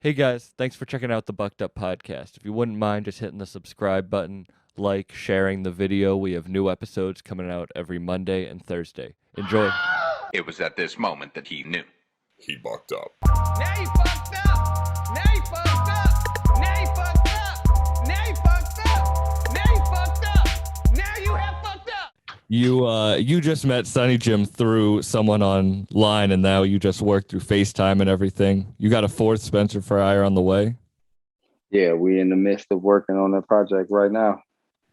Hey guys, thanks for checking out the Bucked Up Podcast. If you wouldn't mind just hitting the subscribe button, like, sharing the video, we have new episodes coming out every Monday and Thursday. Enjoy. It was at this moment that he knew. He bucked up. Now you fucked up. Now you fucked up. Now you fucked up. Now you fucked up. Now you fucked up. Now you have fucked up. You just met Sunny Jim through someone online, and now you just work through FaceTime and everything. You got a fourth Spencer for Hire on the way? Yeah, we in the midst of working on that project right now.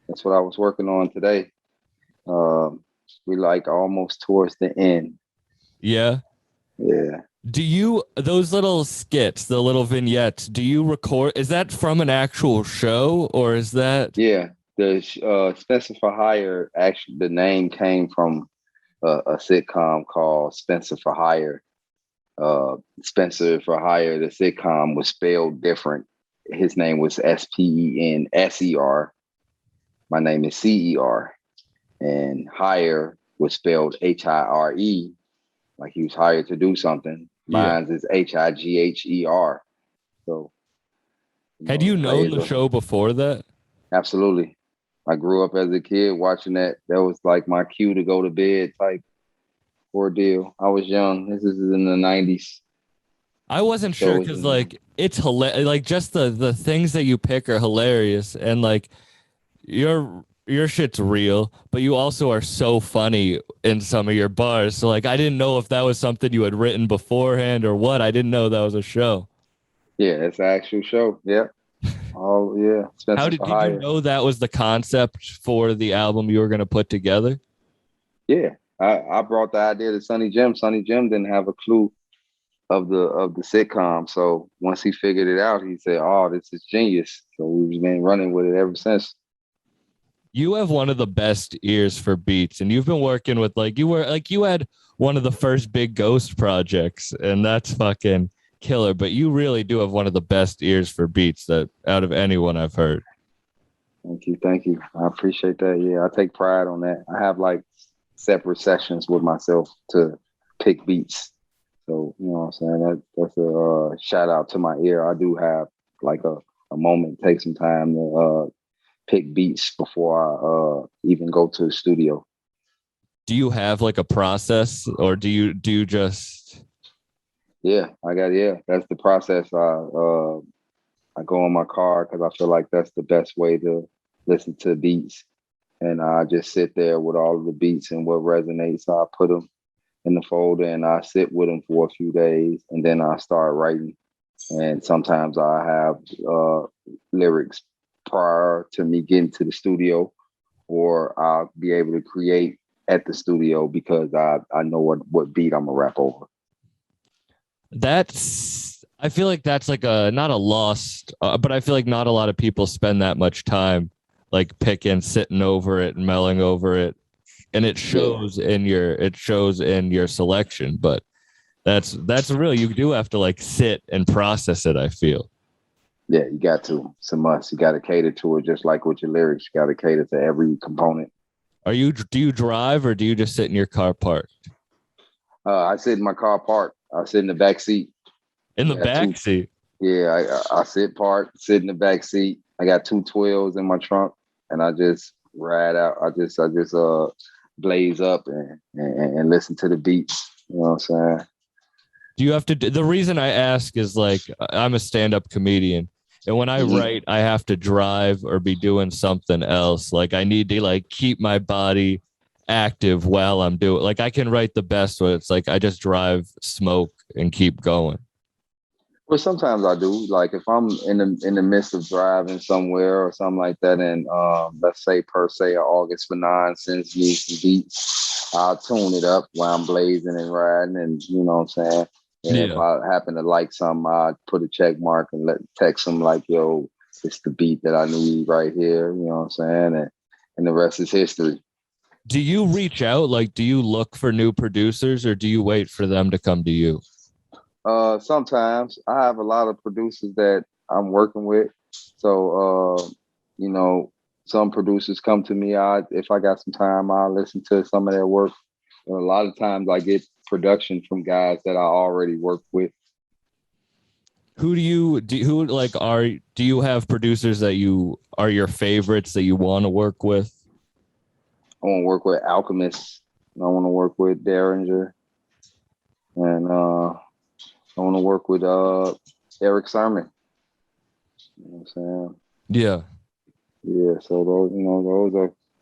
That's what I was working on today. We like almost towards the end. Yeah. Yeah. Do you, those little skits, the little vignettes, do you record? Is that from an actual show or is that? Yeah. The Spencer for Hire, actually, the name came from a sitcom called Spencer for Hire. Spencer for Hire, the sitcom was spelled different. His name was Spenser. My name is Cer. And Hire was spelled Hire, like he was hired to do something. Mine is Higher. So, Had you known the show before that? Absolutely. I grew up as a kid watching that. That was like my cue to go to bed type ordeal. I was young. This is in the 90s. I wasn't sure because like it's hilarious. Like just the things that you pick are hilarious, and like your shit's real, but you also are so funny in some of your bars. So like I didn't know if that was something you had written beforehand or what. I didn't know that was a show. Yeah, it's an actual show. Yeah. Oh yeah. How did you know that was the concept for the album you were going to put together? Yeah, I brought the idea to Sunny Jim. Sunny Jim didn't have a clue of the sitcom. So once he figured it out, he said, "Oh, this is genius." So we've been running with it ever since. You have one of the best ears for beats, and you've been working with you had one of the first big Ghost projects, and that's fucking killer. But you really do have one of the best ears for beats that out of anyone I've heard. Thank you. I appreciate that. Yeah, I take pride on that. I have like separate sessions with myself to pick beats. So, you know what I'm saying? That's a shout out to my ear. I do have like a moment, take some time to pick beats before I even go to the studio. Do you have like a process or do you just? Yeah, that's the process. I go in my car because I feel like that's the best way to listen to beats. And I just sit there with all of the beats and what resonates. I put them in the folder and I sit with them for a few days and then I start writing. And sometimes I have lyrics prior to me getting to the studio, or I'll be able to create at the studio because I know what beat I'm gonna rap over. I feel like that's like not a lost, but I feel like not a lot of people spend that much time like sitting over it and melling over it. And it shows in your selection, but that's real. You do have to like sit and process it, I feel. Yeah, you got to. It's a must. You got to cater to it, just like with your lyrics. You got to cater to every component. Do you drive or do you just sit in your car parked? I sit in my car parked. I sit in the back seat. In the back seat? Yeah, I sit parked, sit in the back seat. I got 2 12s in my trunk, and I just ride out. I just blaze up and listen to the beats. You know what I'm saying? Do you have to? The reason I ask is like I'm a stand-up comedian, and when I write, I have to drive or be doing something else. Like I need to like keep my body active while I'm doing. Like I can write the best when it's like I just drive, smoke, and keep going. Well, sometimes I do. Like if I'm in the midst of driving somewhere or something like that, and let's say per se August for 9 sends me some beats, I'll tune it up while I'm blazing and riding, and you know what I'm saying. And if I happen to like something, I put a check mark and text them like, "Yo, it's the beat that I need right here." You know what I'm saying, and the rest is history. Do you reach out? Like, do you look for new producers, or do you wait for them to come to you? Sometimes I have a lot of producers that I'm working with. So, you know, some producers come to me. If I got some time, I'll listen to some of their work. And a lot of times I get production from guys that I already work with. Who who like do you have producers that you are your favorites that you want to work with? I want to work with Alchemist. I want to work with Derringer, and I want to work with Eric Sermon. You know what I'm saying? Yeah. Yeah. So those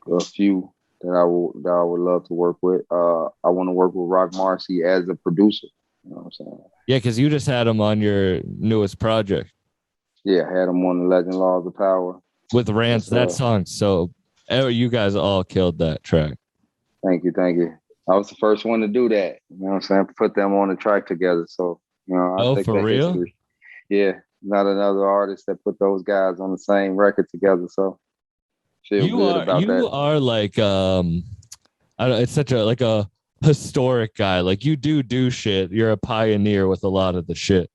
are a few that I would love to work with. I want to work with Rock Marcy as a producer. You know what I'm saying? Yeah, because you just had him on your newest project. Yeah, I had him on the Legend Laws of Power. With Rants, Yes, that song. So you guys all killed that track. Thank you. I was the first one to do that. You know what I'm saying? Put them on the track together. So, I take For that real? history. Yeah, not another artist that put those guys on the same record together. So feel good about you that. are like I don't, it's such a historic guy. Like you do shit. You're a pioneer with a lot of the shit.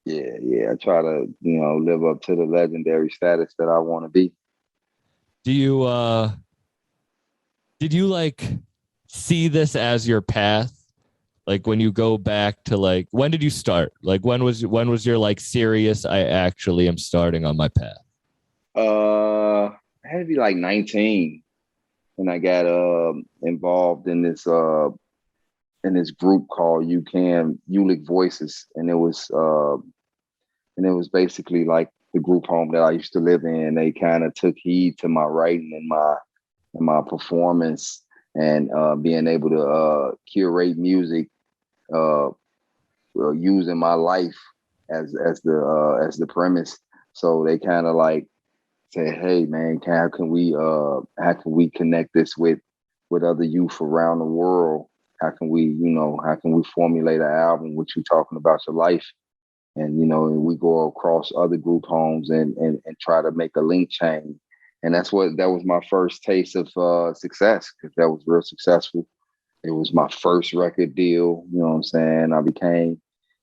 Yeah. I try to, live up to the legendary status that I want to be. Do you did you like see this as your path? Like when you go back to like when did you start? Like when was your like serious I actually am starting on my path? I had to be like 19 when I got involved in this group called Ulick Voices, and it was basically like the group home that I used to live in. They kind of took heed to my writing and my performance, and being able to curate music, using my life as the premise. So they kind of like say, hey man, how can we connect this with other youth around the world? How can we formulate an album with you talking about your life? And and we go across other group homes and try to make a link chain. And that was my first taste of success, because that was real successful. It was my first record deal. You know what I'm saying? I became,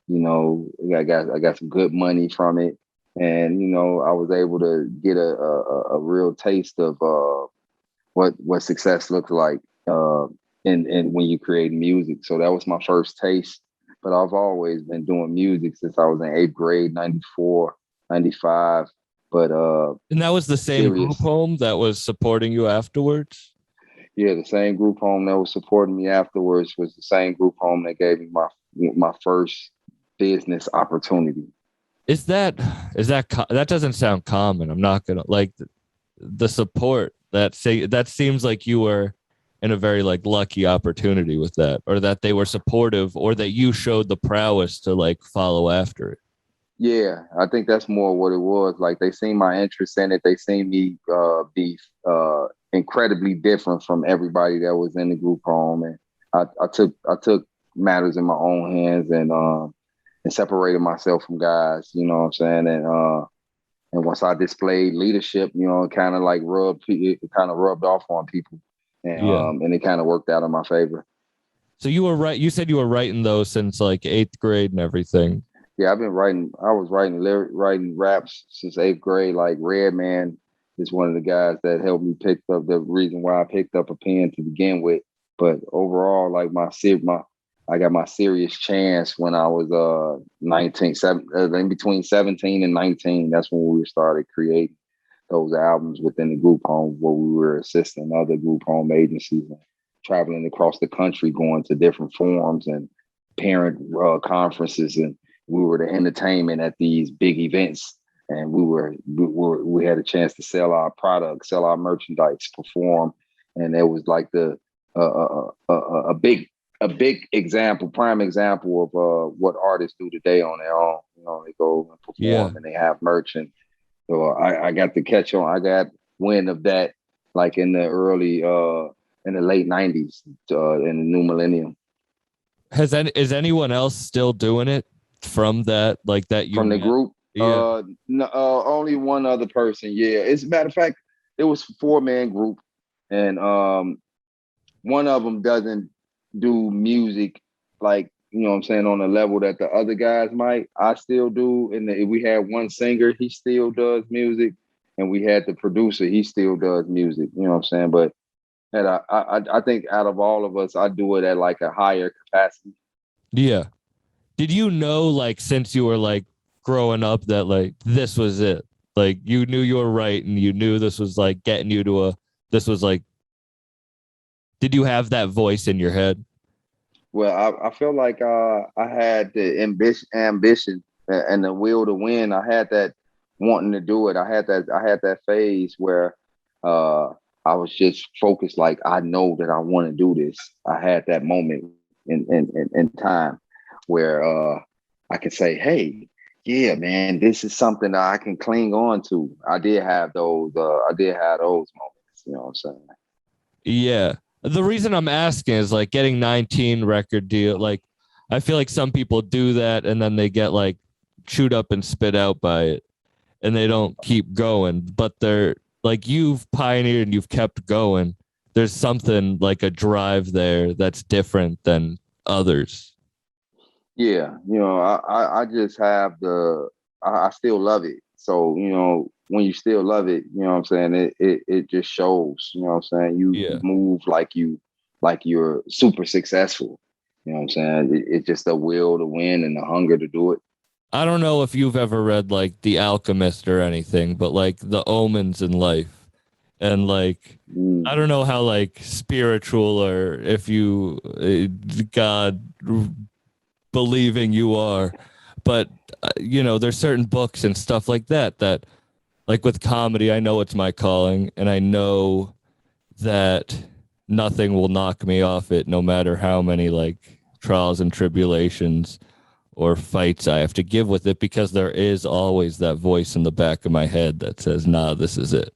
I got some good money from it. And, I was able to get a real taste of what success looks like and when you create music. So that was my first taste. But I've always been doing music since I was in 8th grade, 94, 95. But and that was the same group home that was supporting you afterwards? Yeah, the same group home that was supporting me afterwards was the same group home that gave me my first business opportunity. That doesn't sound common. I'm not gonna like the support that seems like you were in a very like lucky opportunity with that, or that they were supportive, or that you showed the prowess to like follow after it. Yeah, I think that's more what it was. Like they seen my interest in it. They seen me be incredibly different from everybody that was in the group home, and I took matters in my own hands and separated myself from guys. You know what I'm saying? And once I displayed leadership, it kind of like rubbed off on people, and it kind of worked out in my favor. So you were right. You said you were writing those since like 8th grade and everything. Yeah, I've been writing. I was writing raps since 8th grade. Like Redman is one of the guys that helped me pick up the reason why I picked up a pen to begin with. But overall, like I got my serious chance when I was 19, in between 17 and 19. That's when we started creating those albums within the group home, where we were assisting other group home agencies and traveling across the country, going to different forums and parent conferences, and we were the entertainment at these big events, and we had a chance to sell our products, sell our merchandise, perform, and it was like a big prime example of what artists do today on their own. They go and perform and they have merch, and so I got to catch on. I got wind of that like in the late 90s, in the new millennium. Is anyone else still doing it from that, like that you from the met? group? Yeah. No, only one other person. Yeah, as a matter of fact, it was a 4-man group, and one of them doesn't do music like, what I'm saying, on the level that the other guys might. I still do, and we had one singer, he still does music, and we had the producer, he still does music. You know what I'm saying? But I think out of all of us, I do it at like a higher capacity. Yeah. Did you know, like, since you were like growing up that like this was it? Like you knew you were right and you knew this was like getting you to this was like, did you have that voice in your head? Well, I feel like I had the ambition and the will to win. I had that wanting to do it. I had that phase where uh, I was just focused. Like I know that I want to do this. I had that moment in time where I can say, "Hey, yeah, man, this is something that I can cling on to." I did have those. I did have those moments. You know what I'm saying? Yeah. The reason I'm asking is like getting 19 record deal. Like, I feel like some people do that and then they get like chewed up and spit out by it and they don't keep going. But they're like, you've pioneered and you've kept going. There's something like a drive there that's different than others. Yeah, I just have I still love it. So, when you still love it, you know what I'm saying, it just shows, you know what I'm saying? You Yeah. move like you're super successful. You know what I'm saying? It's just the will to win and the hunger to do it. I don't know if you've ever read like The Alchemist or anything, but like the omens in life and like Mm. I don't know how like spiritual or if you God believing you are, but there's certain books and stuff like that that like with comedy, I know it's my calling and I know that nothing will knock me off it no matter how many like trials and tribulations or fights I have to give with it because there is always that voice in the back of my head that says, nah, this is it.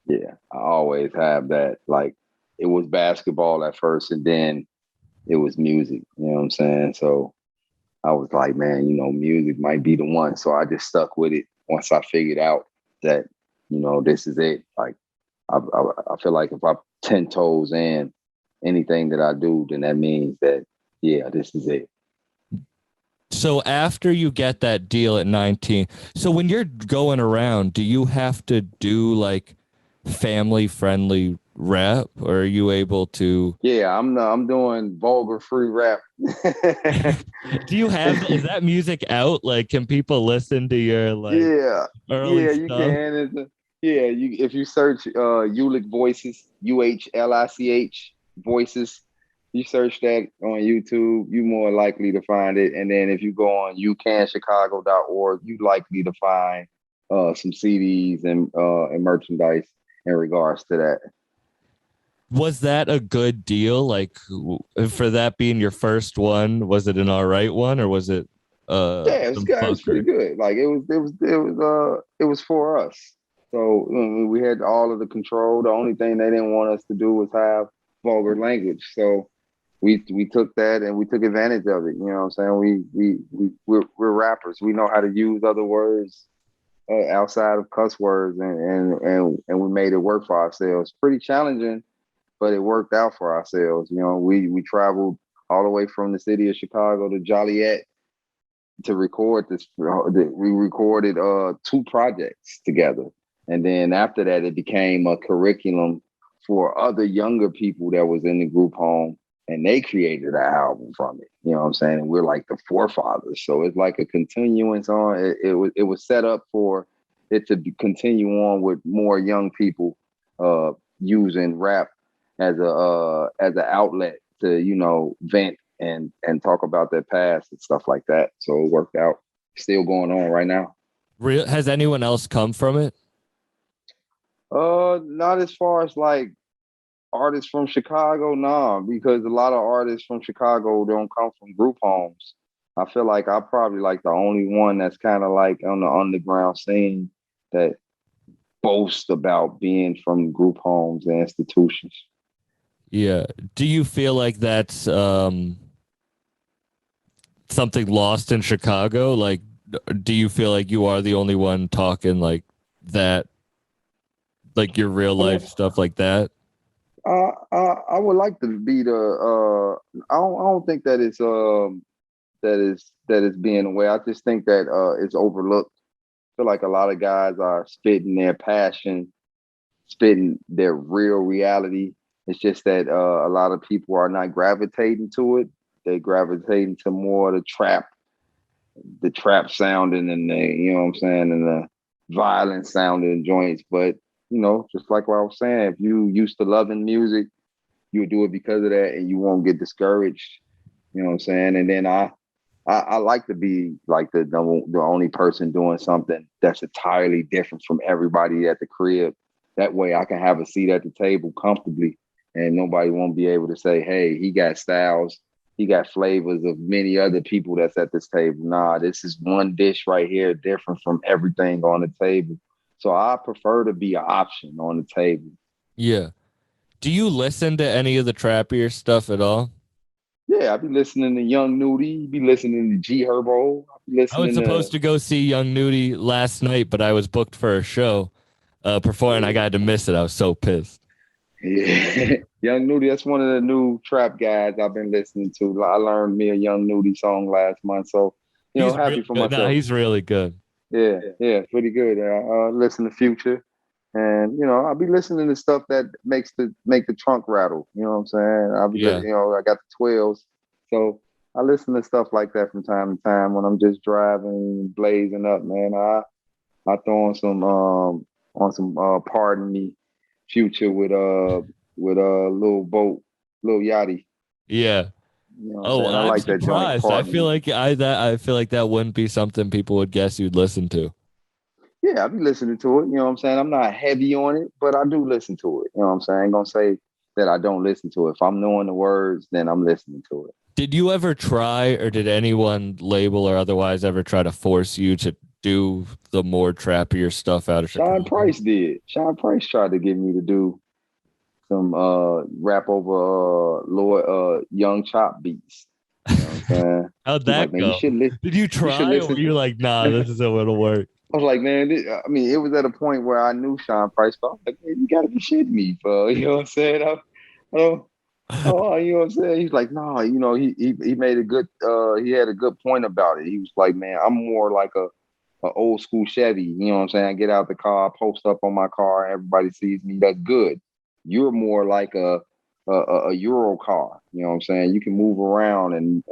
Yeah, I always have that. Like it was basketball at first and then it was music, you know what I'm saying? So I was like, man, music might be the one. So I just stuck with it once I figured out that, this is it. Like, I feel like if I 10 toes in anything that I do, then that means that, yeah, this is it. So after you get that deal at 19, so when you're going around, do you have to do like family friendly rap or are you able to? Yeah, I'm doing vulgar free rap. Do you have, is that music out? Like, can people listen to your like Yeah, early yeah, you stuff? can. Yeah, if you search Ulick Voices, UHLICH Voices, you search that on YouTube, you more likely to find it. And then if you go on youcanchicago.org, you likely to find some CDs and merchandise in regards to that. Was that a good deal? Like for that being your first one, was it an all right one or was it Yeah, it was some good. It was pretty fuckery? good. Like it was for us. So we had all of the control. The only thing they didn't want us to do was have vulgar language. So we took that and we took advantage of it. You know what I'm saying? We're rappers. We know how to use other words outside of cuss words, and we made it work for ourselves. Pretty challenging, but it worked out for ourselves. We traveled all the way from the city of Chicago to Joliet to record this. We recorded two projects together, and then after that, it became a curriculum for other younger people that was in the group home, and they created an album from it. You know what I'm saying? And we're like the forefathers, so it's like a continuance on. It was set up for it to continue on with more young people using rap as an outlet to vent and talk about their past and stuff like that. So it worked out. Still going on right now. Real, has anyone else come from it? Not as far as like artists from Chicago, nah, because a lot of artists from Chicago don't come from group homes. I feel like I'm probably like the only one that's kind of like on the underground scene that boasts about being from group homes and institutions. Yeah. Do you feel like that's something lost in Chicago? Like, do you feel like you are the only one talking like that, like your real life stuff like that? I would like to be the. I don't think that it's that is being away. I just think that it's overlooked. I feel like a lot of guys are spitting their passion, spitting their real reality. It's just that a lot of people are not gravitating to it. They gravitating to more of the trap the trap sounding and the, you know what I'm saying, and the violent sounding joints. But, you know, just like what I was saying, if you used to loving music, you would do it because of that and you won't get discouraged. You know what I'm saying? And then I like to be like the only person doing something that's entirely different from everybody at the crib. That way I can have a seat at the table comfortably and nobody won't be able to say, hey, he got styles, he got flavors of many other people that's at this table. Nah, this is one dish right here, different from everything on the table. So I prefer to be an option on the table. Yeah. Do you listen to any of the trappier stuff at all? Yeah, I be listening to Young Nudie, be listening to G Herbo, I be I was listening supposed to go see Young Nudie last night, but I was booked for a show performing. I got to miss it. I was so pissed. yeah. Young Nudie, that's one of the new trap guys I've been listening to. I learned me a Young Nudie song last month, so you know, He's happy really for good. Nah, myself. he's really good. Yeah, pretty good. Listen to Future, and you know, I'll be listening to stuff that make the trunk rattle. You know what I'm saying? Yeah. You know, I got the 12s, so I listen to stuff like that from time to time when I'm just driving, blazing up. Man, I throw on some Pardon Me, Future with Lil Boat, Lil Yachty. Yeah. You know what I'm Oh, saying? I I'm like that joint. surprised. I Pardon feel Me. like I feel like that wouldn't be something people would guess you'd listen to. Yeah, I be listening to it. You know what I'm saying? I'm not heavy on it, but I do listen to it. You know what I'm saying? I ain't gonna say that I don't listen to it. If I'm knowing the words, then I'm listening to it. Did you ever try, or did anyone label or otherwise ever try to force you to do the more trappier stuff out of Sean Chicago? Price did. Sean Price tried to get me to do some rap over Lord Young Chop beats. You know what I'm saying? How'd He's like, that man, go? Did you you should try, or were listen. you like, nah, this isn't gonna work? I was like, man, I mean, it was at a point where I knew Sean Price, but I was like, man, you gotta be shitting me, bro. You know what I'm saying? I don't, oh, you know what I'm saying? He's like, no, you know, he made a good he had a good point about it. He was like, man, I'm more like a old school Chevy. You know what I'm saying? I get out the car, post up on my car, everybody sees me. That's good. You're more like a Euro car. You know what I'm saying? You can move around and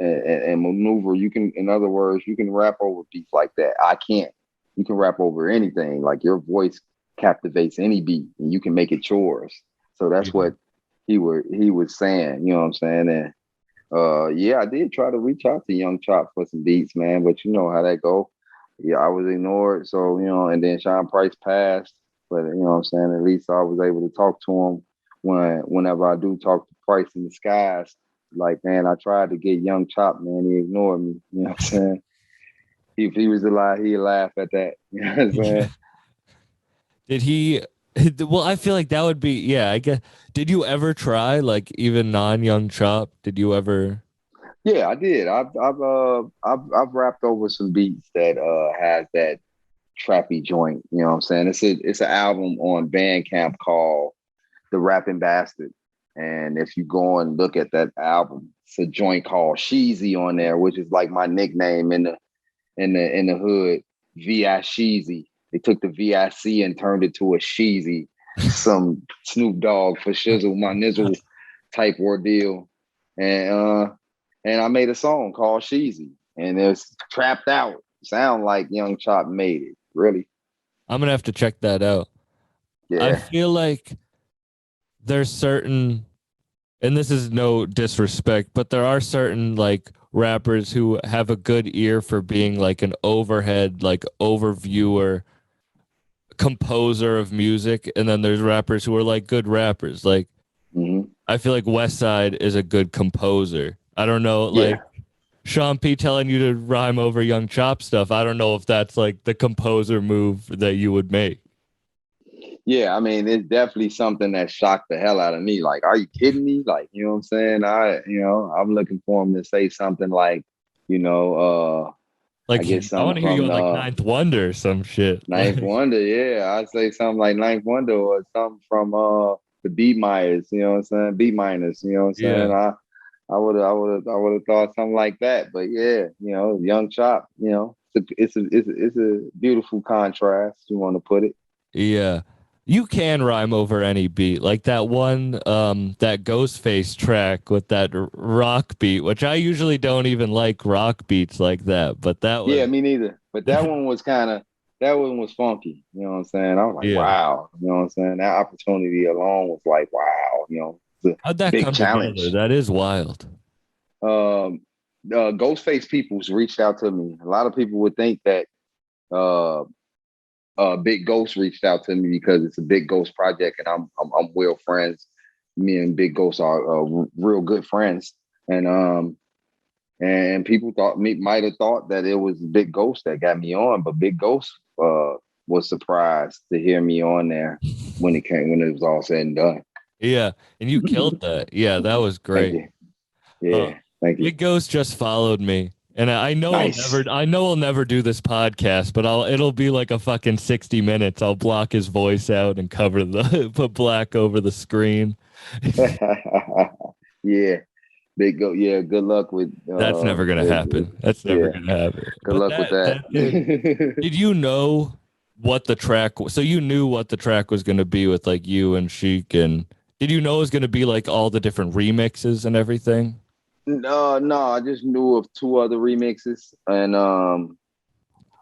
maneuver. You can, in other words, you can rap over beats like that. I can't. You can rap over anything. Like your voice captivates any beat, and you can make it yours. So that's what he was saying. You know what I'm saying? And yeah, I did try to reach out to Young Chop for some beats, man, but you know how that go. Yeah, I was ignored. So, you know, and then Sean Price passed. But you know what I'm saying? At least I was able to talk to him whenever I do talk to Price in the skies. Like, man, I tried to get Young Chop, man. He ignored me. You know what I'm saying? If he was alive, he'd laugh at that. You know what I'm saying? Did he? Well, I feel like that would be, yeah, I guess. Did you ever try, like, even non-Young Chop? Did you ever? Yeah, I did. I've rapped over some beats that has that trappy joint. You know what I'm saying? It's an album on Bandcamp called The Rapping Bastard. And if you go and look at that album, it's a joint called Sheezy on there, which is like my nickname in the hood, VI Sheezy. They took the VIC and turned it to a Sheezy, some Snoop Dogg for Shizzle, my nizzle type ordeal. And I made a song called Sheezy. And it's trapped out. Sound like Young Chop made it. Really. I'm gonna have to check that out. I Yeah. feel like there's certain, and this is no disrespect, but there are certain like rappers who have a good ear for being like an overhead, like overviewer, composer of music, and then there's rappers who are like good rappers. Like Mm-hmm. I feel like West Side is a good composer. I don't know, like Yeah. Sean P telling you to rhyme over Young Chop stuff. I don't know if that's like the composer move that you would make. Yeah, I mean, it's definitely something that shocked the hell out of me. Like, are you kidding me? Like, you know what I'm saying? I'm looking for him to say something like, you know, I Like get I want something to hear you from on like Ninth Wonder or some shit. Ninth Like, Wonder. Yeah, I'd say something like Ninth Wonder or something from the Beat Myers. You know what I'm saying? Beat Miners. You know what I'm saying? yeah, I would have thought something like that. But yeah, you know, Young Chop. You know, it's a beautiful contrast. You want to put it? yeah. You can rhyme over any beat, like that one, that Ghostface track with that rock beat, which I usually don't even like rock beats like that, but that Yeah, was, me neither. But that one was funky. You know what I'm saying? I was like, yeah. wow. You know what I'm saying? That opportunity alone was like, wow. You know, it's a How'd that big come together? challenge. That is wild. Um, Ghostface Peoples reached out to me. A lot of people would think that uh, Big Ghost reached out to me because it's a Big Ghost project, and I'm well friends. Me and Big Ghost are real good friends, and people might have thought that it was Big Ghost that got me on, but Big Ghost was surprised to hear me on there when it was all said and done. Yeah, and you killed that. Yeah, that was Thank great. you. Yeah, thank you. Big Ghost just followed me. And Nice. I know I'll never do this podcast, but it'll be like a fucking 60 minutes. I'll block his voice out and put black over the screen. Yeah, Big Go. Yeah, good luck with. That's never gonna happen. That's never Yeah, gonna happen. good But luck with that. did you know what the track was? So you knew what the track was gonna be with like you and Sheik, and did you know it was gonna be like all the different remixes and everything? No, no, I just knew of two other remixes, and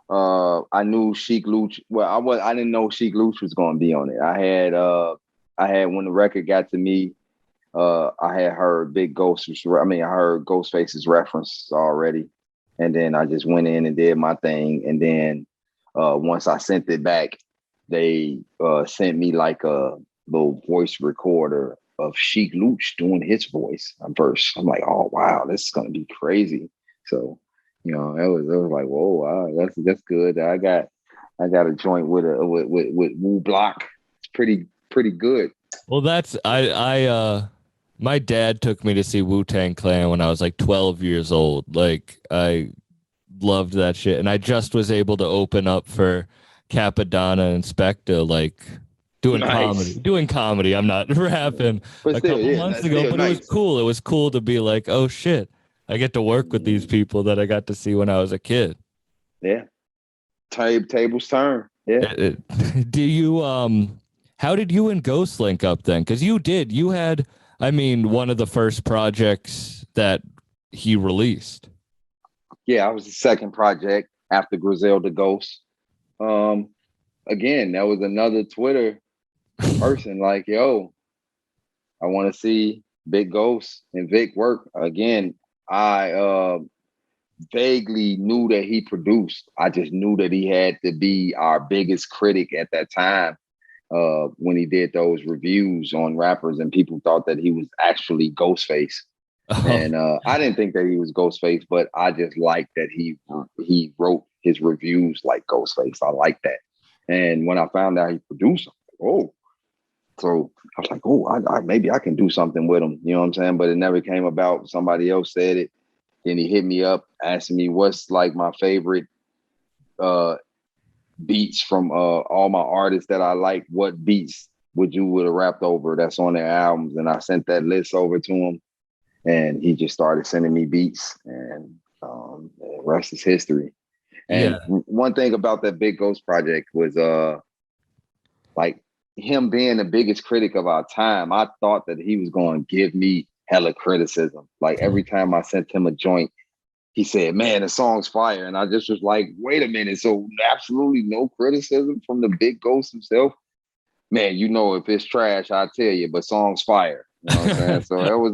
I knew Sheik Luch. Well, I didn't know Sheik Luch was going to be on it. I had when the record got to me. I had heard Big Ghost. I heard Ghostface's reference already, and then I just went in and did my thing. And then once I sent it back, they sent me like a little voice recorder of Sheik Luch doing his voice first. I'm like, oh wow, this is gonna be crazy. So, it was like, whoa, wow, that's good. I got a joint with Woo Block. It's pretty good. Well, that's my dad took me to see Wu-Tang Clan when I was like 12 years old. Like I loved that shit, and I just was able to open up for Capadonna and Specta, like Nice. doing comedy. I'm not rapping But a still, couple yeah, months that's ago, still but it was nice. cool. It was cool to be like, oh shit, I get to work with these people that I got to see when I was a kid. Yeah. Tables turn. Yeah. Do you how did you and Ghost link up then? Because you had, I mean, one of the first projects that he released. Yeah, I was the second project after Griselda Ghost. Um, Again, that was another Twitter person like, yo, I want to see Big Ghost and Vic work. Again, I vaguely knew that he produced. I just knew that he had to be our biggest critic at that time when he did those reviews on rappers, and people thought that he was actually Ghostface. Oh, And I didn't think that he was Ghostface, but I just liked that he wrote his reviews like Ghostface. I like that. And when I found out he produced, oh, so I was like, oh, maybe I can do something with him. You know what I'm saying? But it never came about. Somebody else said it. Then he hit me up, asking me what's like my favorite uh, beats from all my artists that I like. What beats would have rapped over that's on their albums? And I sent that list over to him, and he just started sending me beats, and the rest is history. And yeah. one thing about that Big Ghost project was like him being the biggest critic of our time. I thought that he was going to give me hella criticism. Like every time I sent him a joint, he said, man, the song's fire. And I just was like, wait a minute. So absolutely no criticism from the Big Ghost himself? Man, if it's trash, I'll tell you, but song's fire. You know what I'm saying? So that was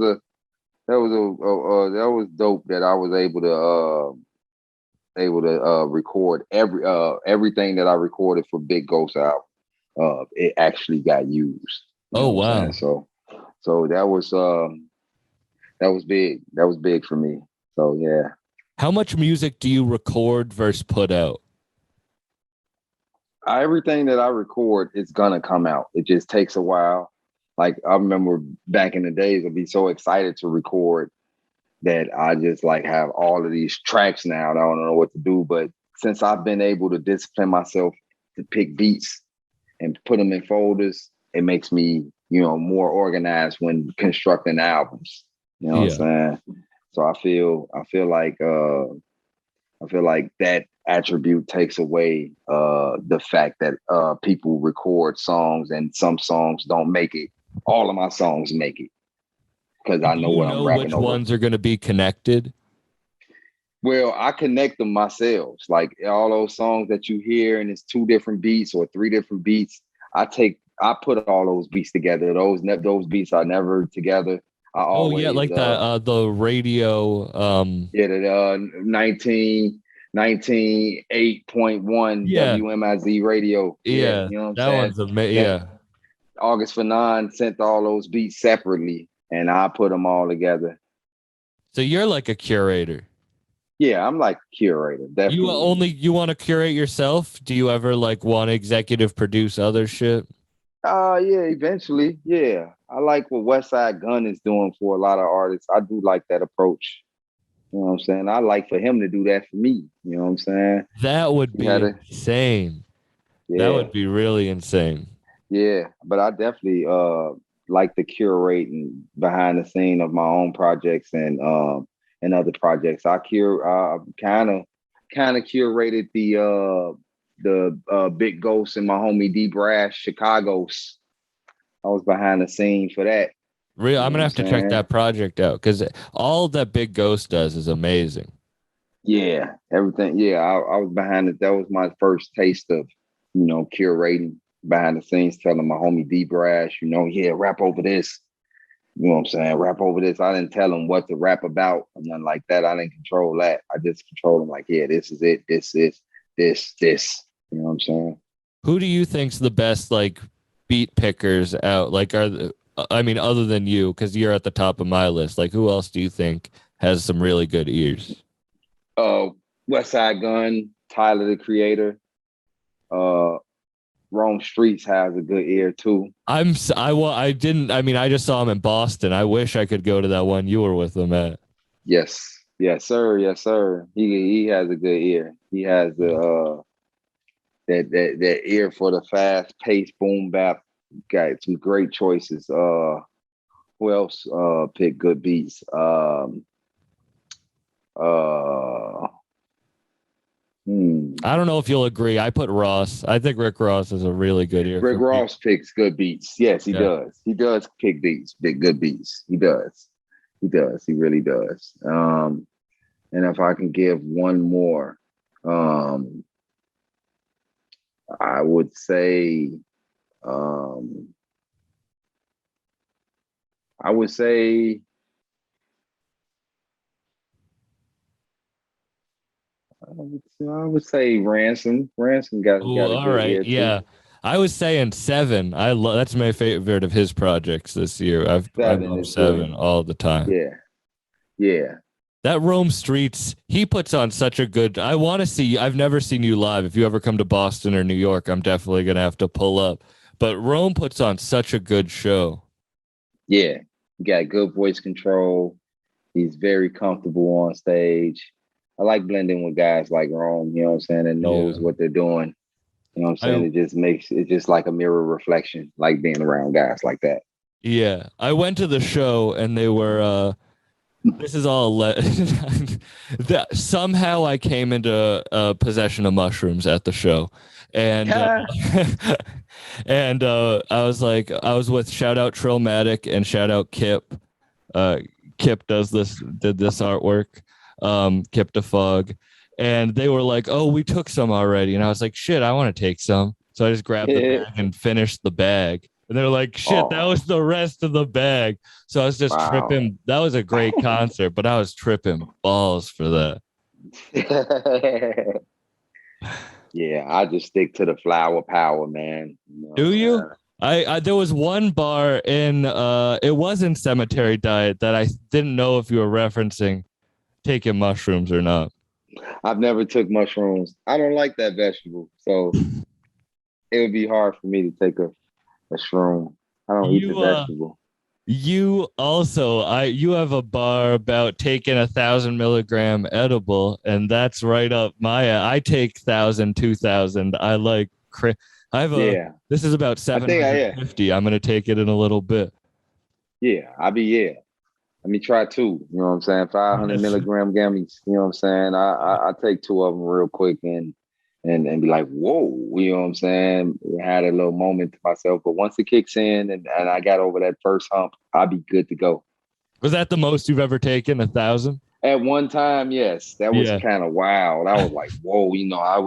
dope that I was able to record everything that I recorded for Big Ghost album. It actually got used. You Oh know what I'm saying? wow. So that was big. That was big for me. So yeah. How much music do you record versus put out? Everything that I record is gonna come out. It just takes a while. Like I remember back in the days, I'd be so excited to record that I just like have all of these tracks now and I don't know what to do. But since I've been able to discipline myself to pick beats and put them in folders, it makes me, more organized when constructing albums. You know what Yeah. I'm saying? So I feel like I feel like that attribute takes away the fact that people record songs and some songs don't make it. All of my songs make it because I Do know you what I'm know rapping which over. ones are going to be connected? Well, I connect them myself. Like all those songs that you hear, and it's 2 different beats or 3 different beats. I put all those beats together. Those beats are never together. I Oh yeah, always like the radio. yeah, the 19.1 Yeah, WMIZ radio. Yeah, yeah, you know what I'm that saying? one's amazing. That Yeah. August for 9 sent all those beats separately, and I put them all together. So you're like a curator. Yeah, I'm like a curator, definitely. You want to curate yourself? Do you ever like want to executive produce other shit? Yeah, eventually. Yeah. I like what West Side Gun is doing for a lot of artists. I do like that approach. You know what I'm saying? I like for him to do that for me. You know what I'm saying? That would He be had a insane. That yeah, would be really insane. yeah. But I definitely like the curating behind the scene of my own projects and other projects. I kind of curated the Big Ghost and my homie D Brash Chicago's. I was behind the scene for that. Real, You I'm know gonna what I'm have to check saying? that project out because all that Big Ghost does is amazing. Yeah, everything. Yeah, I was behind it. That was my first taste of, curating behind the scenes, telling my homie D Brash, yeah, rap over this. You know what I'm saying? Rap over this. I didn't tell him what to rap about or nothing like that. I didn't control that. I just controlled him like, yeah, this is it. This is this. You know what I'm saying? Who do you think's the best like beat pickers out? Like, I mean, other than you, because you're at the top of my list. Like, who else do you think has some really good ears? West Side Gun, Tyler the Creator, Rome Streets has a good ear too. I didn't. I mean, I just saw him in Boston. I wish I could go to that one you were with him at. Yes, yes, sir, yes, sir. He has a good ear. He has the that ear for the fast paced boom bap. Got some great choices. Who else picked good beats? Uh, I don't know if you'll agree. I put Ross. I think Rick Ross is a really good ear. Rick For Ross picks good beats. Yes, he does. He does pick beats, big good beats. He does. He does. He really does. And if I can give one more, I would say, I would say, I would say Ransom. Ransom got Ooh, a all good right, ear too. yeah. I was saying Seven. That's my favorite of his projects this year. I've Seven loved is good. Seven all the time. Yeah, yeah. That Rome Streets, he puts on such a good. I want to see. I've never seen you live. If you ever come to Boston or New York, I'm definitely gonna have to pull up. But Rome puts on such a good show. Yeah, he got good voice control. He's very comfortable on stage. I like blending with guys like Rome, you know what I'm saying, and knows Yeah. what they're doing. You know what I'm saying? It just makes it just like a mirror reflection, like being around guys like that. Yeah. I went to the show and they were this is all somehow I came into possession of mushrooms at the show. And and I was with shout out Trillmatic and shout out Kip. Kip did this artwork. Kip DeFog. And they were like, "Oh, we took some already." And I was like, "Shit, I want to take some." So I just grabbed the bag and finished the bag. And they're like, "Shit, that was the rest of the bag." So I was just tripping. That was a great concert, but I was tripping balls for that. Yeah, I just stick to the flower power, man. Do you? I there was one bar in it was in Cemetery Diet that I didn't know if you were referencing taking mushrooms or not. I've never took mushrooms. I don't like that vegetable, so it would be hard for me to take a shroom. I don't eat the vegetable. You also you have a bar about taking 1,000 milligram edible, and that's right up my. I take 1,000, 2,000. I like. I have a. This is about 750. I'm gonna take it in a little bit. Yeah, Let me try two. You know what I'm saying? 500 milligram gummies. You know what I'm saying? I take two of them real quick and be like, whoa. You know what I'm saying? I had a little moment to myself, but once it kicks in and I got over that first hump, I'll be good to go. Was that the most you've ever taken? 1,000? At one time, yes, that was Yeah. kind of wild. I was like, whoa. You know, I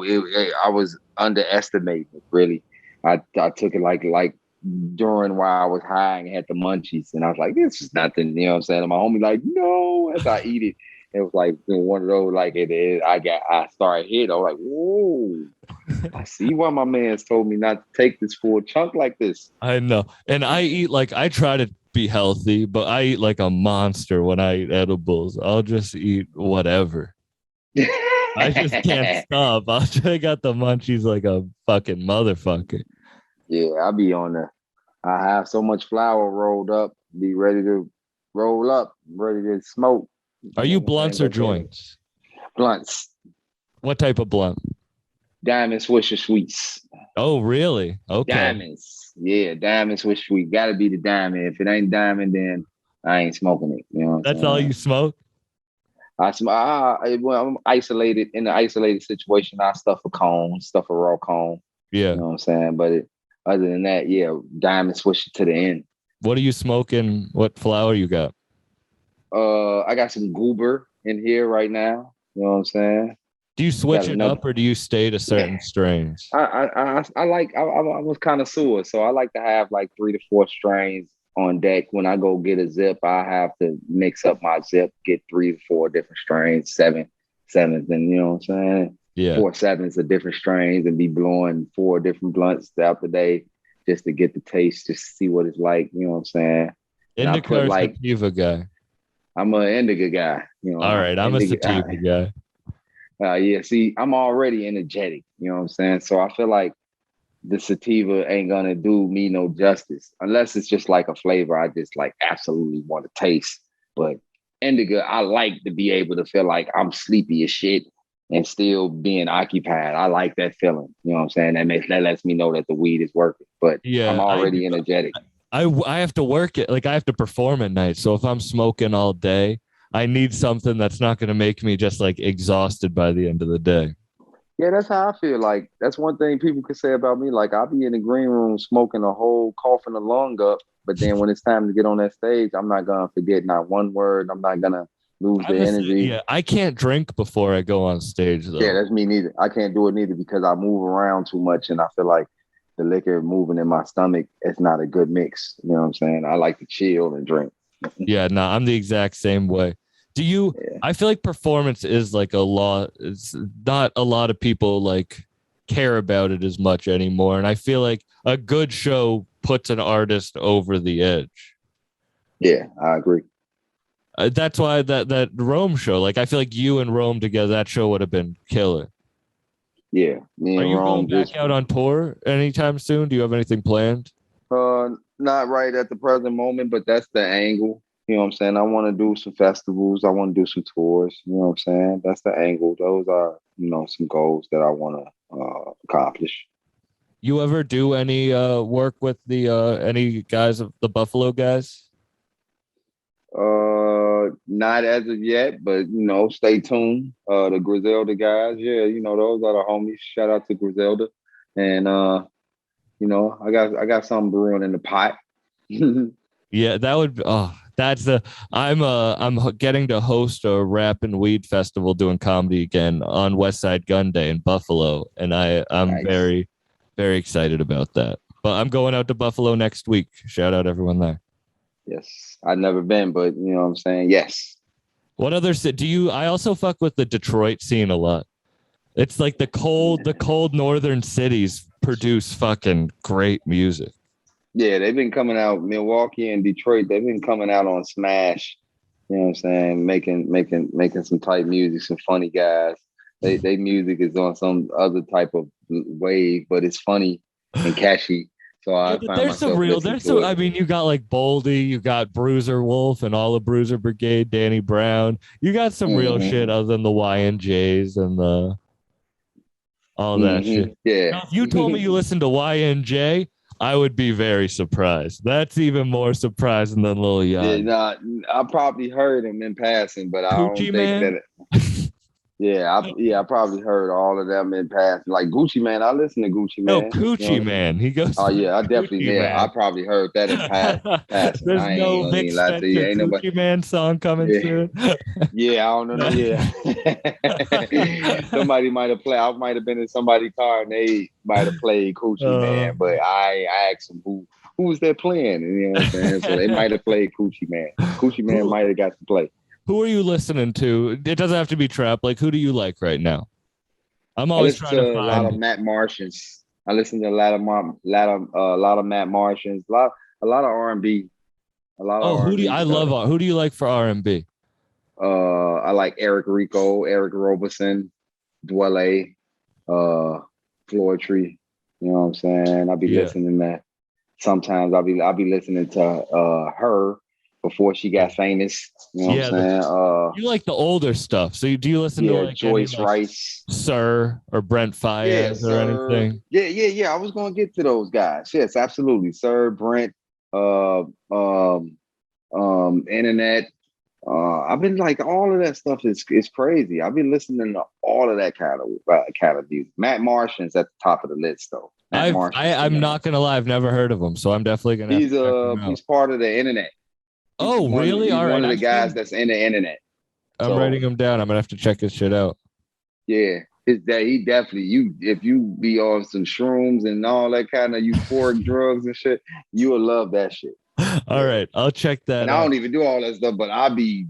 was underestimating it. Really, I took it like during while I was high and had the munchies, and I was like, this is nothing, you know what I'm saying? And my homie like, no, as I eat it, it was like one of those, like I started hitting. I was like, whoa, I see why my man's told me not to take this full chunk like this. I know. And I eat I try to be healthy, but I eat like a monster when I eat edibles. I'll just eat whatever. I just can't stop. I got the munchies like a fucking motherfucker. Yeah, I'll be on there. I have so much flour rolled up, be ready to roll up, ready to smoke. Are you blunts or joints? Blunts. What type of blunt? Diamond Swisher Sweets. Oh, really? Okay. Diamonds. Yeah, Diamond Swisher Sweet. Gotta be the diamond. If it ain't diamond, then I ain't smoking it. You know That's all you smoke? When I'm isolated in an isolated situation, I stuff a raw cone. Yeah. You know what I'm saying? But other than that, yeah, Diamond Swisher to the end. What are you smoking? What flower you got? I got some goober in here right now. You know what I'm saying? Do you switch it up or do you stay to certain strains? I was kind of sore, so I like to have like 3 to 4 strains on deck. When I go get a zip, I have to mix up my zip, get 3 to 4 different strains, seventh, and you know what I'm saying? Yeah. 4 sevens of different strains and be blowing 4 different blunts throughout the day just to get the taste, just to see what it's like. You know what I'm saying? Indica or sativa guy? I'm an indica guy. You know. All right, I'm a sativa guy. Yeah, see, I'm already energetic. You know what I'm saying? So I feel like the sativa ain't gonna do me no justice unless it's just like a flavor I just like absolutely want to taste. But indica, I like to be able to feel like I'm sleepy as shit and still being occupied. I like that feeling. You know what I'm saying? That lets me know that the weed is working. But yeah, I'm already energetic. I have to work it. Like I have to perform at night. So if I'm smoking all day, I need something that's not going to make me just like exhausted by the end of the day. Yeah, that's how I feel. Like that's one thing people could say about me. Like I'll be in the green room smoking a whole, coughing a lung up, but then when it's time to get on that stage, I'm not gonna forget not one word. I'm not gonna lose the energy. Yeah, I can't drink before I go on stage though. Yeah, that's me neither. I can't do it neither because I move around too much, and I feel like the liquor moving in my stomach is not a good mix. You know what I'm saying? I like to chill and drink. Yeah, no, I'm the exact same way. Do you? Yeah. I feel like performance is like a lot. It's not a lot of people like care about it as much anymore, and I feel like a good show puts an artist over the edge. Yeah, I agree. That's why that Rome show, like I feel like you and Rome together, that show would have been killer. Yeah, me and Are you Rome going back out on tour anytime soon? Do you have anything planned? Not right at the present moment, but that's the angle. You know what I'm saying? I want to do some festivals. I want to do some tours. You know what I'm saying? That's the angle. Those are, some goals that I want to accomplish. You ever do any work with the any guys of the Buffalo guys? Not as of yet, but stay tuned. The Griselda guys, yeah, those are the homies. Shout out to Griselda, and I got something brewing in the pot. Yeah, that would. I'm getting to host a rap and weed festival doing comedy again on West Side Gun Day in Buffalo, and I'm nice. Very, very excited about that. But I'm going out to Buffalo next week. Shout out everyone there. Yes, I've never been, but you know what I'm saying. Yes. What other do you? I also fuck with the Detroit scene a lot. It's like the cold northern cities produce fucking great music. Yeah, they've been coming out. Milwaukee and Detroit, they've been coming out on Smash. You know what I'm saying? Making some tight music, some funny guys. They music is on some other type of wave, but it's funny and catchy. So I find there's some real. I mean, you got like Boldy, you got Bruiser Wolf and all the Bruiser Brigade, Danny Brown. You got some real shit other than the YNJs and the all that shit. Yeah. Now, if you told me you listened to YNJ, I would be very surprised. That's even more surprising than Lil Yeah, Jan. nah, I probably heard him in passing, but I don't Coochie think Man? that. I probably heard all of them in passing. Like Gucci Man, I listen to Gucci No, Man. You Coochie know? Man. He goes Oh by yeah, I definitely Coochie I Man. probably heard that in passing. There's I ain't no gonna Vic even lie to you. Spencer Ain't nobody. Coochie Man song coming Yeah, soon. yeah, I don't know. Yeah, somebody might have played. I might have been in somebody's car and they might have played Coochie Man, but I asked them who was that playing, and you know what I'm saying. So they might have played Coochie Man. Coochie Man who, might have got to play. who are you listening to? It doesn't have to be trap. Like, who do you like right now? I'm I always listen trying to to a lot of find. Matt Martians. I listen to a lot of Matt Martians, a lot of R&B, a lot of Oh, R&B I stuff. love. Who do you like for R&B? I like Eric Rico, Eric Roberson, Dwelle, Floyd Tree. You know what I'm saying? I'll be Yeah. listening to sometimes I'll be listening to her before she got famous. You know what I'm saying? You like the older stuff. So do you listen to Yeah, like any Joyce like Rice. Sir or Brent Yeah, Fayez or Sir. anything? Yeah. I was gonna get to those guys. Yes, absolutely. Sir, Brent, uh, Internet. I've been like all of that stuff is crazy. I've been listening to all of that kind of music. Matt Martian's at the top of the list though. Matt Martian's the I'm man. not gonna lie, I've never heard of him, so I'm definitely gonna have to check him out. He's part of the internet. Oh, really? He's All right. one of the guys that's in the internet. I'm So writing him down. I'm gonna have to check his shit out. yeah, he definitely if you be on some shrooms and all that kind of euphoric drugs and shit, you will love that shit. All right, I'll check that And out. I don't even do all that stuff, but I be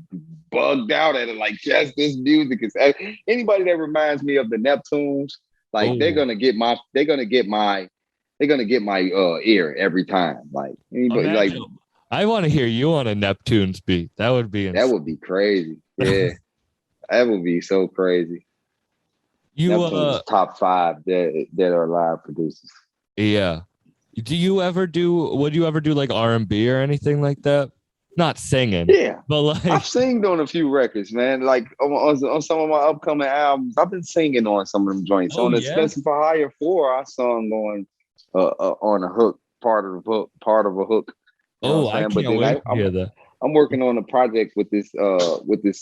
bugged out at it. Like, yes, this music is anybody that reminds me of the Neptunes, like they're Oh, gonna get my ear every time. Like anybody like imagine. I want to hear you on a Neptune's beat. That would be that insane. would be crazy. Yeah. That would be so crazy. You Neptune's top 5 that are live producers. yeah. Would you ever do like R&B or anything like that? Not singing, Yeah. but like I've singed on a few records, man. Like on some of my upcoming albums, I've been singing on some of them joints. Oh, On the yeah? Spencer for Hire 4, I sung on a hook, part of a hook. You know oh, what I'm I saying? But can't then wait to hear that. I'm working on a project with this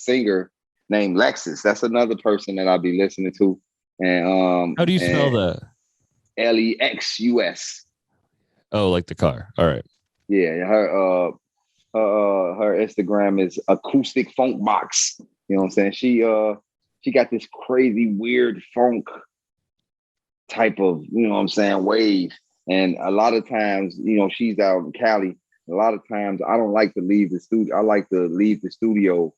singer named Lexus. That's another person that I'll be listening to. And How do you spell that? Lexus. Oh, like the car. All right. Yeah, her Instagram is acoustic funk box. You know what I'm saying? She got this crazy weird funk type of, you know what I'm saying, wave. And a lot of times, you know, she's out in Cali. A lot of times I don't like to leave the studio. I like to leave the studio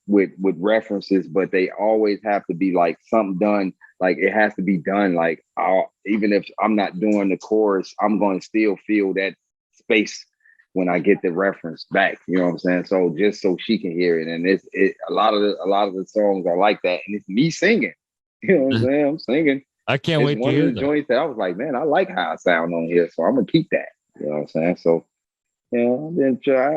with references, but they always have to be like something done. Like it has to be done. Like even if I'm not doing the chorus, I'm going to still feel that space when I get the reference back. You know what I'm saying? So just so she can hear it. And a lot of the songs are like that. And it's me singing. You know what I'm saying? I'm singing. I can't It's wait to one of hear the that. joints that I was like, man, I like how I sound on here. So I'm gonna keep that. You know what I'm saying? So you know,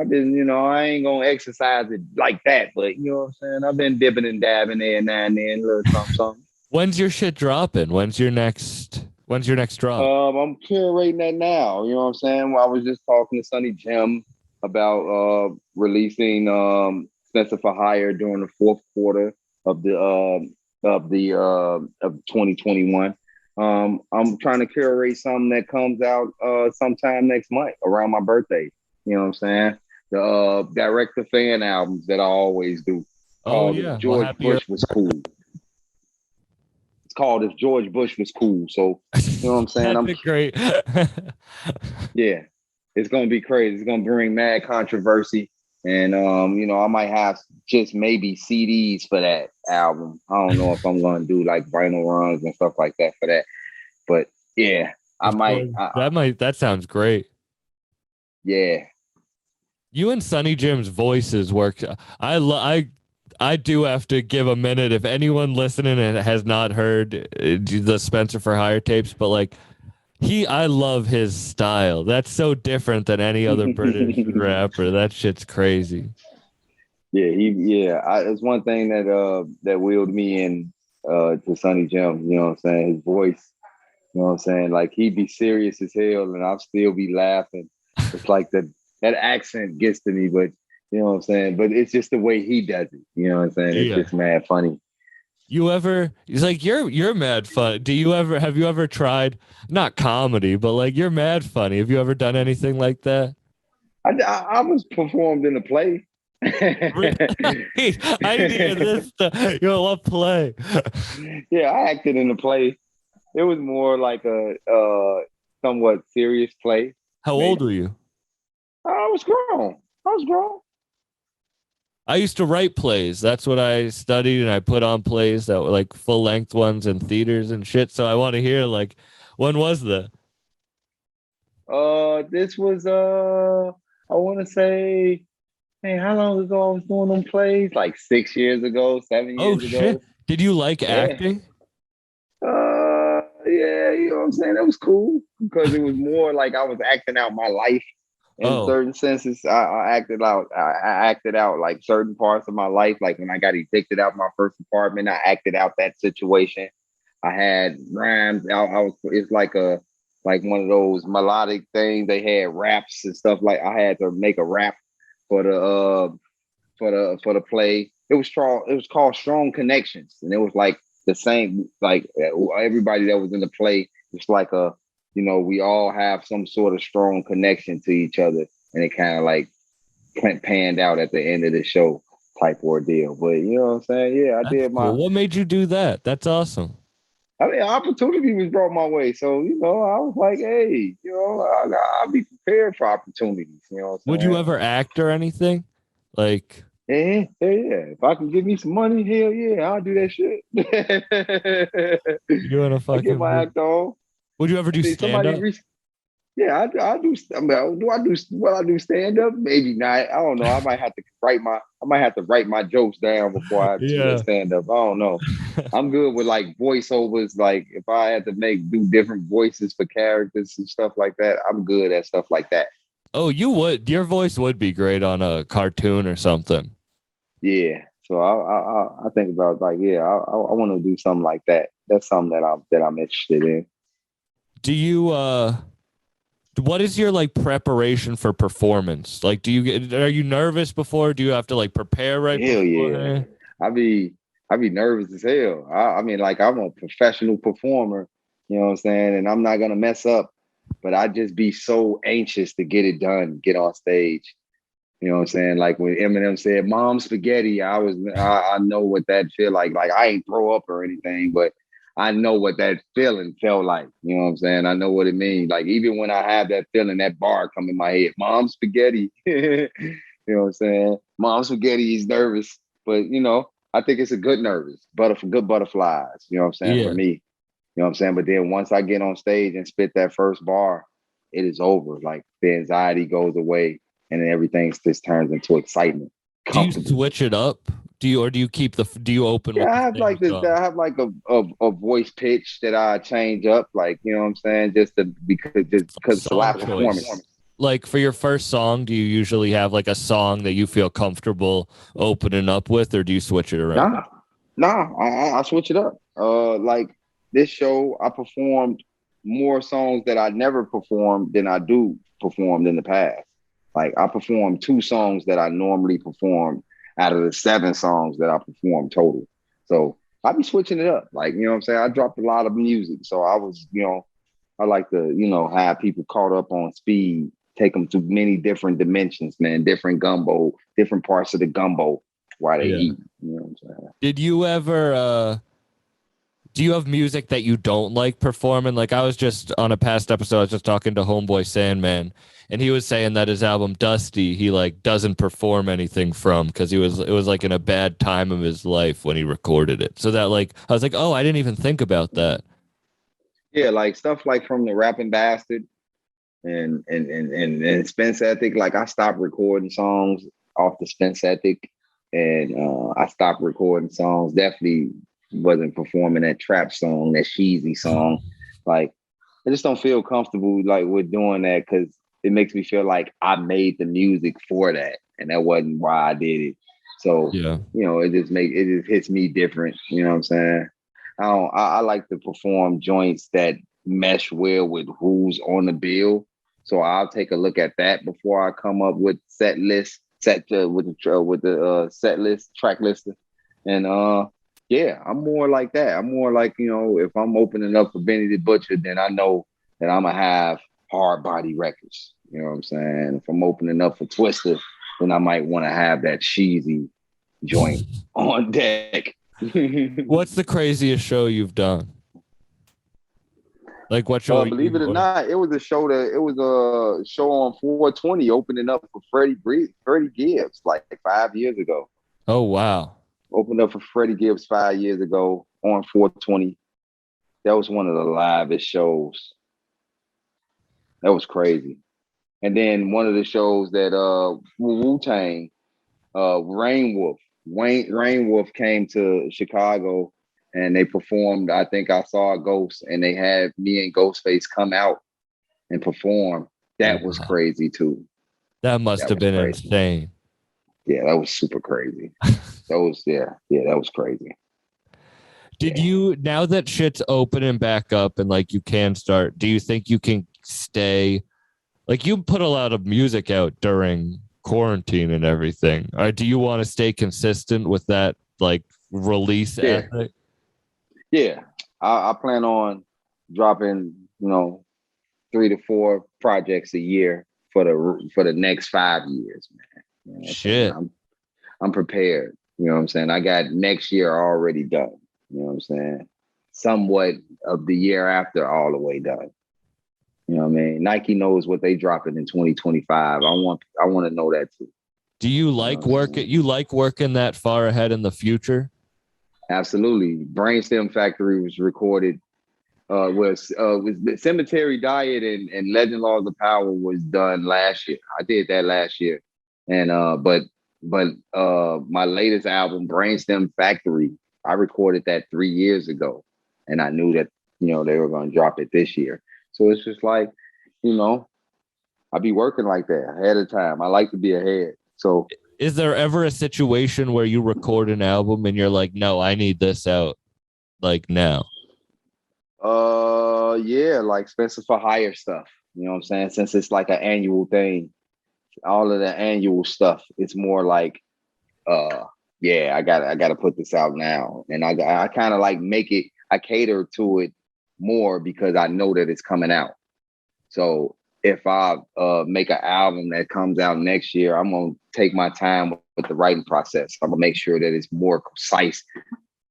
I've been, you know, I ain't gonna exercise it like that, but you know what I'm saying? I've been dipping and dabbing there and now and then, a little something. When's your shit dropping? When's your next drop? I'm curating that now. You know what I'm saying? Well, I was just talking to Sonny Jim about releasing Spencer for Hire during the fourth quarter of 2021. I'm trying to curate something that comes out sometime next month around my birthday. You know what I'm saying? The direct to fan albums that I always do. Oh Called yeah. If George Bush Was Cool. It's called If George Bush Was Cool. So you know what I'm saying? That's great. Yeah, it's gonna be crazy. It's gonna bring mad controversy. And you know, I might have just maybe CDs for that album. I don't know if I'm gonna do like vinyl runs and stuff like that for that. But yeah, I might. That sounds great. Yeah. You and Sonny Jim's voices work. I do have to give a minute if anyone listening and has not heard the Spencer for Hire tapes, but like I love his style. That's so different than any other British rapper. That shit's crazy. Yeah, it's one thing that wheeled me in to Sonny Jim. You know what I'm saying? His voice You know what I'm saying? Like he'd be serious as hell and I'll still be laughing. It's like that accent gets to me, but you know what I'm saying? But it's just the way he does it. You know what I'm saying? It's Yeah. just mad funny. He's like, you're mad fun. Have you ever tried, not comedy, but like you're mad funny. Have you ever done anything like that? I was performed in a play. Really? I need to hear this stuff. Yo, what play? Yeah, I acted in a play. It was more like a somewhat serious play. How old Maybe were you? I was grown. I was grown. I used to write plays. That's what I studied, and I put on plays that were like full length ones in theaters and shit. So I want to hear like, when was that? This was I want to say, man, how long ago I was doing them plays? Like 6 years ago, seven Oh years shit! ago. Did you like Yeah. acting? Yeah, you know what I'm saying? That was cool because it was more like I was acting out my life in Oh, certain senses. I acted out like certain parts of my life. Like when I got evicted out my first apartment, I acted out that situation. I had rhymes. I was. It's like one of those melodic things. They had raps and stuff. Like I had to make a rap for the play. It was strong. It was called Strong Connections, and it was like the same. Like everybody that was in the play, it's like we all have some sort of strong connection to each other, and it kind of like panned out at the end of the show type ordeal. But you know what I'm saying? Yeah, I that's did my. cool. What made you do that? That's awesome. I mean, opportunity was brought my way, so I was like, hey, I'll be prepared for opportunities. You know what I'm Would you saying? ever act or anything? Like, Yeah. If I can give me some money, hell yeah, I'll do that shit. you in a I get fucking my act on. would you ever I do think stand somebody up? reached. Yeah, I do. I mean, do I do? Well, I do stand up. Maybe not. I don't know. I might have to write my jokes down before I do that Yeah. stand up. I don't know. I'm good with like voiceovers. Like if I had to do different voices for characters and stuff like that, I'm good at stuff like that. Oh, you would. Your voice would be great on a cartoon or something. Yeah. So I think about like I want to do something like that. That's something that I'm interested in. Do you what is your like preparation for performance? Like are you nervous before? Do you have to like prepare right Hell yeah. before? I be I be nervous as hell. I mean, like I'm a professional performer, you know what I'm saying? And I'm not gonna mess up, but I just be so anxious to get it done, get on stage. You know what I'm saying? Like when Eminem said "Mom Spaghetti," I know what that feel like. Like I ain't throw up or anything, but I know what that feeling felt like. You know what I'm saying? I know what it means. Like even when I have that feeling, that bar come in my head, "Mom Spaghetti." You know what I'm saying? Mom Spaghetti is nervous, but I think it's a good nervous, good butterflies. You know what I'm saying? For Yeah. me, you know what I'm saying? But then once I get on stage and spit that first bar, it is over. Like the anxiety goes away and then everything just turns into excitement. Do you Comfortable. switch it up? Do you open Yeah, with I the have same like this. song? I have like a voice pitch that I change up, like you know what I'm saying, because it's a Song live choice. performance. Like for your first song, do you usually have like a song that you feel comfortable opening up with, or do you switch it around? Nah, I switch it up. Like this show, I performed more songs that I never performed than I do performed in the past. Like I performed two songs that I normally perform out of the seven songs that I performed total. So I be switching it up. Like, you know what I'm saying? I dropped a lot of music. So I like to, have people caught up on speed, take them to many different dimensions, man, different gumbo, different parts of the gumbo while they Yeah. eat. You know what I'm saying? Did you ever do you have music that you don't like performing? Like I was just on a past episode, I was just talking to Homeboy Sandman, and he was saying that his album Dusty, he like doesn't perform anything from because it was like in a bad time of his life when he recorded it. So that like I was like, oh, I didn't even think about that. Yeah, like stuff like from the Rapping Bastard and Spence Ethic. Like I stopped recording songs off the Spence Ethic, and I stopped recording songs. Definitely wasn't performing that trap song, that cheesy song. Like I just don't feel comfortable like with doing that because it makes me feel like I made the music for that, and that wasn't why I did it. So Yeah. it just hits me different. You know what I'm saying? I like to perform joints that mesh well with who's on the bill. So I'll take a look at that before I come up with set list, set with the set list, track list, and yeah, I'm more like that. I'm more like, you know, if I'm opening up for Benny the Butcher, then I know that I'm gonna have hard body records. You know what I'm saying? If I'm opening up for Twister, then I might want to have that cheesy joint on deck. What's the craziest show you've done? Like what show? Believe it or not, it was a show on 420 opening up for Freddie Gibbs like 5 years ago. Oh wow! Opened up for Freddie Gibbs 5 years ago on 420. That was one of the livest shows. That was crazy. And then one of the shows that Wu-Tang, Rain Wolf came to Chicago and they performed. I think I saw a Ghost, and they had me and Ghostface come out and perform. That was crazy too. That must have been crazy. Insane. Yeah, that was super crazy. That was crazy. Did you, now that shit's opening back up and like you can start, do you think you can stay, like you put a lot of music out during quarantine and everything, or do you want to stay consistent with that like release ethic? Yeah, I plan on dropping, 3 to 4 projects a year for the next 5 years, man. You know, shit, I'm prepared. You know what I'm saying? I got next year already done. You know what I'm saying? Somewhat of the year after all the way done. You know what I mean? Nike knows what they dropping in 2025. I want to know that too. Do you like working? You like working that far ahead in the future? Absolutely. Brainstem Factory was recorded. Was the Cemetery Diet and Legend Laws of Power was done last year. I did that last year, and but my latest album, Brainstem Factory, I recorded that 3 years ago, and I knew that they were going to drop it this year. So it's just like, I be working like that ahead of time. I like to be ahead. So is there ever a situation where you record an album and you're like, no, I need this out like now? Yeah, like Spencer for Hire stuff. You know what I'm saying? Since it's like an annual thing, all of the annual stuff, it's more like, yeah, I gotta put this out now. And I kind of like I cater to it more because I know that it's coming out. So if I make an album that comes out next year, I'm gonna take my time with the writing process. I'm gonna make sure that it's more concise.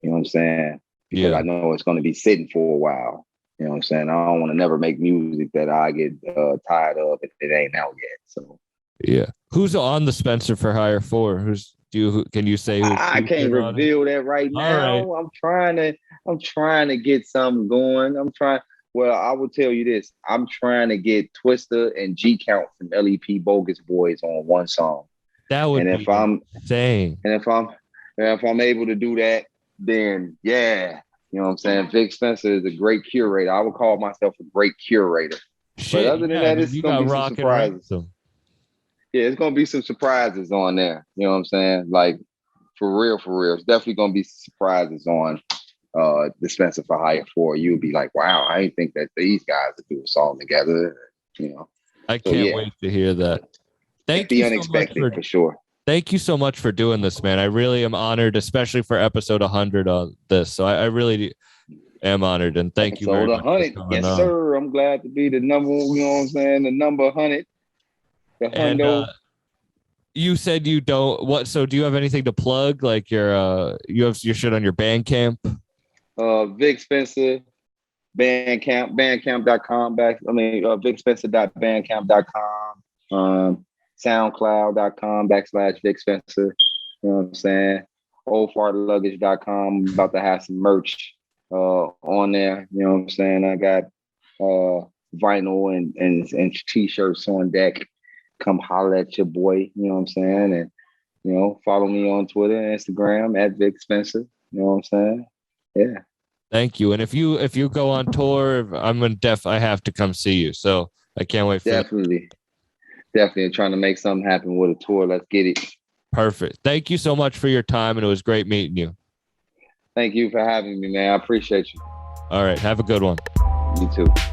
You know what I'm saying? Because I know it's gonna be sitting for a while. You know what I'm saying? I don't want to never make music that I get tired of if it ain't out yet. So yeah. Who's on the Spencer for Hire 4? Can you say? I can't reveal that right now. Right. I'm trying to get something going. Well, I will tell you this. I'm trying to get Twista and G Count from LEP Bogus Boys on one song. That would be insane. And if I'm able to do that, then yeah. You know what I'm saying? Vic Spencer is a great curator. I would call myself a great curator. Shit, but other than that, it's going to be some surprises. Yeah, it's going to be some surprises on there. You know what I'm saying? Like, for real. It's definitely going to be surprises on the Spencer for Hire 4. You'll be like, wow, I didn't think that these guys would do a song together. I can't wait to hear that. Thank you. Unexpected so much for sure. Thank you so much for doing this, man. I really am honored, especially for episode 100 on this. So I really am honored, and thank you very much. 100, yes, sir. I'm glad to be the number. You know what I'm saying? The number 100. The hundo. You said you don't. What? So do you have anything to plug? Like you have your shit on your Bandcamp? Vic Spencer Bandcamp, bandcamp.com. VicSpencer.bandcamp.com. SoundCloud.com/Vic Spencer. You know what I'm saying? Oldfartluggage.com. I'm about to have some merch on there. You know what I'm saying? I got vinyl and t-shirts on deck. Come holler at your boy. You know what I'm saying? And follow me on Twitter and Instagram at Vic Spencer. You know what I'm saying? Yeah. Thank you. And if you go on tour, I have to come see you. So I can't wait for Definitely. Definitely trying to make something happen with a tour. Let's get it. Perfect. Thank you so much for your time, and it was great meeting you. Thank you for having me, man. I appreciate you. All right. Have a good one. You too.